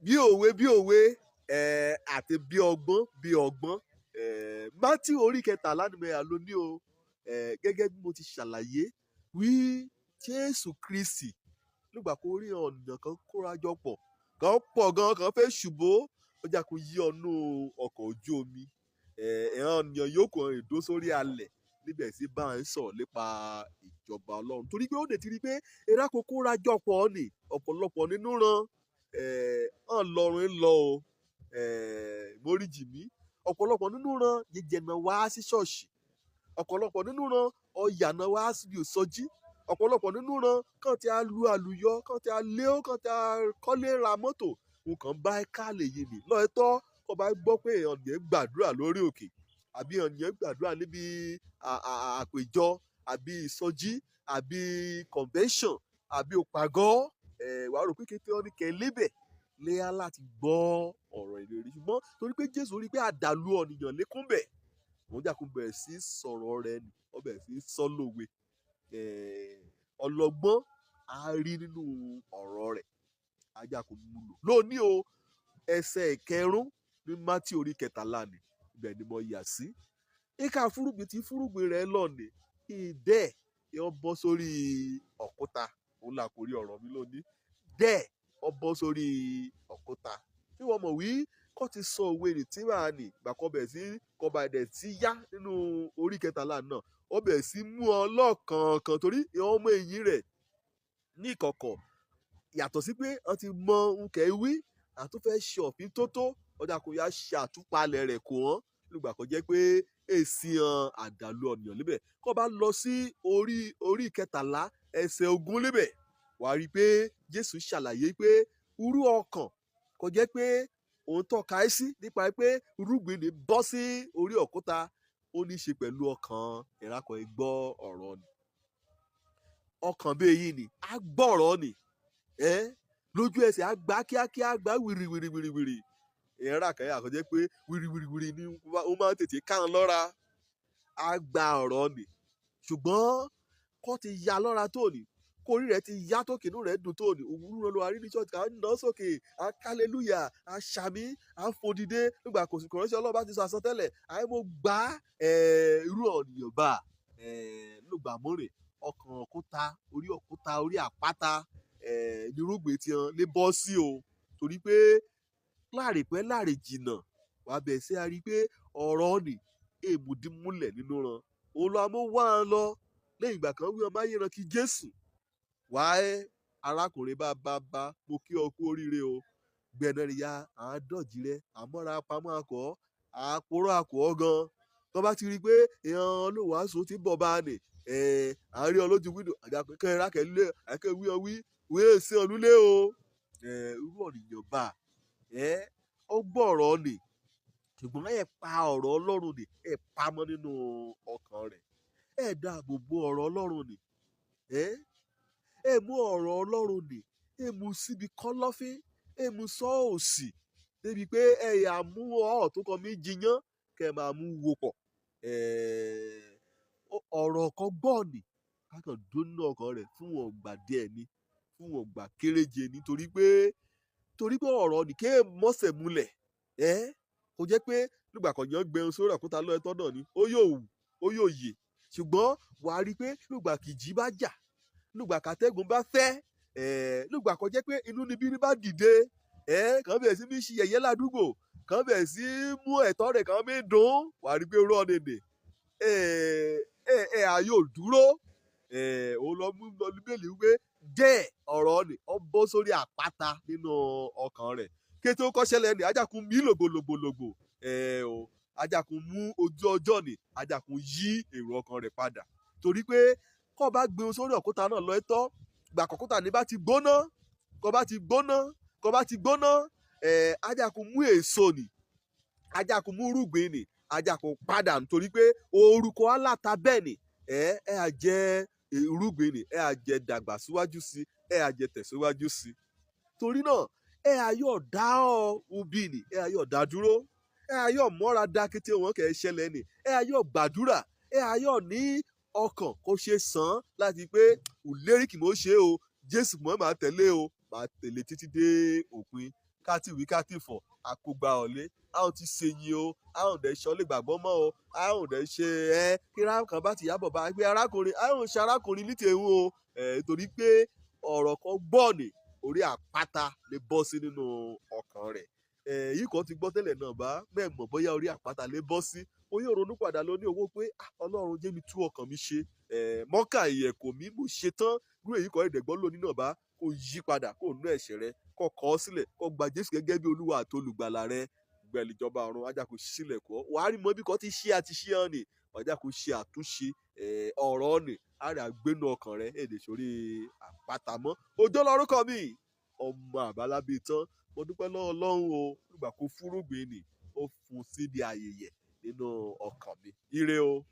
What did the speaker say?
bí òwe àti bí ọgbọ́n Mátíù orí 13 ló ní o gẹ́gẹ́ bí mo ti ṣàlàyé wí Jésù Kristi nígbà kó rí ọ̀nà kan kórajọ pọ̀ gan kan fẹ́ ṣùbó ó jà kó yí ọnú ọkọ̀ ojú omi ènìyàn yòókù ìdó sórí alẹ̀ níbẹ̀ sí bá ń sọ̀rọ̀ nípa ìjọba Ọlọ́run torí pé ó lè ti rí pé eré àkókò rájọpọ̀ ni ọ̀pọ̀lọpọ̀ nínú ran hàn lọ́rùn ń lọ o móríjì mí ọ̀pọ̀lọpọ̀ nínú ran jẹjẹ̀nà wá sí ṣọ́ọ̀ṣì ọ̀pọ̀lọpọ̀ nínú ran ọ̀yànà wá síbi òsọjí ọ̀pọ̀lọpọ̀ nínú ran kàn tí a lu àlùyọ kàn tí a lé ó kàn tí a kọ́lé ra mọ́tò nǹkan bá ká lè yé ni lọ́ọ̀tọ́ kó bá gbọ́ pé èèyàn yẹn gbàdúrà lórí òkè àbí èèyàn yẹn gbàdúrà níbi àpèjọ àbí ìsọjí àbí convention àbí òpàgọ́ wàá rò pé kété ọ́ ní kẹ́lẹ́bẹ̀ léyà láti gbọ́ ọ̀rọ̀ ìlérí ṣùgbọ́n torí pé Jésù rí pé àdàlù ọ̀nìyàn lékúnbẹ̀ wọ́n jà kó bẹ̀rẹ̀ sí sọ̀rọ̀ rẹ̀ ni wọ́n bẹ̀rẹ̀ sí sọ́lòwe ọlọ́gbọ́n á rí nínú ọ̀rọ̀ rẹ̀ ajá kò mú lò lónìí o ẹsẹ̀ ìkẹrùn ní Mátíù orí 13 ni ibẹ̀ ni mo yà sí ìka fúrúgbìn tí fúrúgbìn rẹ̀ lọ́ọ̀nì ìdẹ́ yóò bọ́ sórí òkúta òun là kò rí ọ̀rọ̀ mi lónìí dẹ́ ọ bọ́ sórí òkúta tí wọ́n mọ̀ wí kọ́ ti sọ òwe rè tí wàá nì gbàkọ́bẹ̀ sí kọba ẹ̀dẹ̀ tí yá nínú orí 13 náà ó bẹ̀ sí mú ọ lọ́kànkan torí ọmọ èyí rẹ̀ ní ìkọ̀kọ̀ yàtọ̀ sí pé wọ́n ti mọ nkẹ́ wí àtúnfẹ́ ṣe òfin tótó ọjà kò yá ṣe àtúpalẹ̀ rẹ̀ kò wọ́n nígbà kan jẹ́ pé èsì hàn àdàlù ọ̀nìyàn níbẹ̀ kó bá lọ sí orí 13 ẹsẹ̀ 20 níbẹ̀ wàá rí i pé Jésù ṣàlàyé pé irú ọkàn kò jẹ́ pé òun tọ́ka ẹ́ sí nípa pé irúgbìn ní bọ́ sí orí òkúta ó ní í ṣe pẹ̀lú ọkàn ìrákọ̀ ìgbọ́ ọ̀rọ̀ ni ọkàn bẹ́ẹ̀ yìí ni á gbọ́rọ̀ ni lójú ẹsẹ̀ á gbá kíákíá á gbá wìrìwìrìwìrì ìrà kan yà kó jẹ́ pé wìrìwìrìwìrì ni ó máa ń tètè ká ń lọ́ra á gba ọ̀rọ̀ ni ṣùgbọ́n kó ti ya lọ́ra tó ni kórí rẹ̀ ti yá tó kìnnú rẹ̀ dùn tó ní òwúrọ̀ lọ́wọ́ àrí ní ṣọ́ọ̀tì à ń ná sókè à ń kálẹ́lúyà à ń ṣàmì à ń fòdìdé nígbà kò sì kọ̀rọ́ṣẹ́ ọlọ́ba ti sọ àsọtẹ́lẹ̀ àyè mo gbá irú ọ̀nìyàn bá lùgbà mọ́rẹ̀ ọkàn òkúta orí àpáta nírúgbìn tí wọn lè bọ́ sí o torí pé láàrè pẹ́ láàrè jìnnà wàá bẹ̀ sí a rí i pé ọ̀rọ̀ ni èmùdí múlẹ̀ nínú ran òun lọ amó wá ń lọ lẹ́yìn ìgbà kan wí ọmọ ayé ran kí Jésù wáyé arákùnrin bá mo kí ọ kú oríire o gbẹ̀nàríyá àádọ́jì rẹ àmọ́ra pamọ́ akọ̀ àpòrọ̀ akọ̀ gan tó bá ti rí i pé èèyàn olówàásù ti bọ̀ bá nì àárín ọlójú wíńdò àjàkẹ́ rákẹ́lẹ́ àkẹ́wí ọwí wíwé sí ọlúlé o irú ọ̀nìyàn bá ó gbọ́ ọ̀rọ̀ nì ṣùgbọ́n ẹ̀ pa ọ̀rọ̀ Ọlọ́run nì ẹ̀ pamọ́ nínú ọkàn rẹ̀ ẹ̀ dáàbò bo ọ̀rọ̀ Ọlọ́run nì ẹ mú ọ̀rọ̀ Ọlọ́run nì ẹ mú síbi kọ́lọ́fín ẹ mú sọ òsì débi pé ẹ̀yà mú ọ̀ tó kọ́ mi jiyàn kẹ́ ẹ máa mú wo pọ̀ ọ̀rọ̀ kan gbọ́ nì kákan dóná ọkàn rẹ̀ fún wọn gbà díẹ̀ ni fún wọn gbà kéréje ni torí pé ọ̀rọ̀ nì kéè mọ́sẹ̀ múlẹ̀ kò jẹ́ pé nígbà kan yẹn gbẹ̀rún sórí àkúta lọ́ọ́ ẹ̀tọ́ náà ni ó yóò yè ṣùgbọ́n wàá rí i pé nígbà kìjì bá jà nígbà kàtẹ́gùn bá fẹ́ nígbà kan jẹ́ pé inú níbí bá dìde kàn bẹ̀rẹ̀ sí ní ṣe yẹ̀yẹ́ ládùúgbò kàn bẹ̀rẹ̀ sí mú ẹ̀tọ́ rẹ̀ kàn mí dùn wà á rí i pé rọ́ nìdè àyò dúró òun lọ mú lọ níbẹ̀lì wípé jẹ́ ọ̀rọ̀ ni ọ bọ́ sórí àpáta nínú ọkàn rẹ̀ kété ó kọ́ṣẹ́lẹ̀ ni ajákun mí lògbòlògbòlògbò ajákun mú ojú ọjọ́ ni ajákun yí èrò ọkàn rẹ̀ padà torí pé kọ́ bá gbé sórí òkúta náà lọ ẹ̀tọ́ gbà kọ́kúta ní bá ti gbóná ajákun mú èso ni ajákun mú rúgbìn ni ajákun padà nítorí pé orúkọ aláta bẹ́ẹ̀ ni á jẹ irúgbìn ni á jẹ dàgbà síwájú sí á jẹ tẹ̀síwájú sí torí náà á yọ̀ dá ọ ubi ni á yọ̀ dá dúró á yọ̀ mọ́ra dá kété wọn kẹ́ ẹ ṣẹlẹ̀ ni á yọ̀ gbàdúrà á yọ̀ ní ọkàn kó ṣe sàn láti pé ìlérí kì mọ́ ṣe o Jésù mọ́ máa tẹ̀lé o máa tẹ̀lé títí dé òpin káàtì wí káàtì fọ̀ àkógbá ọ̀lẹ àwọn ti ṣèyìn o àwọn ò dẹ̀ ṣọ́ lè gbàgbọ́ mọ́ o àwọn ò dẹ̀ ṣe kíra kan bá ti yábọ̀ bá gbé arákùnrin àwọn ò ṣe arákùnrin ní tèhún o torí pé ọ̀rọ̀ kan gbọ́ ni orí àpáta lè bọ́ sí nínú ọkàn rẹ̀ yìí kan ti gbọ́ tẹ́lẹ̀ náà bá mẹ́mọ̀ bóyá orí àpáta lè bọ́ sí oyè òronú padà lọ ní owó pé ọlọ́run jẹ́ mi tú ọkàn mi ṣe mọ́kà ìyẹ̀kọ̀ mi mo ṣe tán irú èyí kan ẹ̀dẹ̀gbọ́n lónìí náà bá kó yí padà kó nú ẹ̀ṣẹ̀ rẹ kó kọ̀ ọ́ sílẹ̀ kó gba Jésù gẹ́gẹ́ bí olúwa àti olùgbàlà rẹ gbẹ̀lì ìjọba ọ̀run wájà kó sílẹ̀ kọ́ wàá rí mọ́ bí kan ti ṣe àti ṣe hàn ní wájà kó ṣe àtúnṣe ọ̀rọ̀ ọ̀nì àrẹ àgbénu ọkàn rẹ èdè sórí àpáta mọ́ Òjó lórúkọ mi ọmọ àbálábí tán mo dúpẹ́ lọ́wọ́ Ọlọ́run o nígbà kó fúrúgbìn ni ó fún síbi ayẹyẹ nínú ọkàn mi ire o.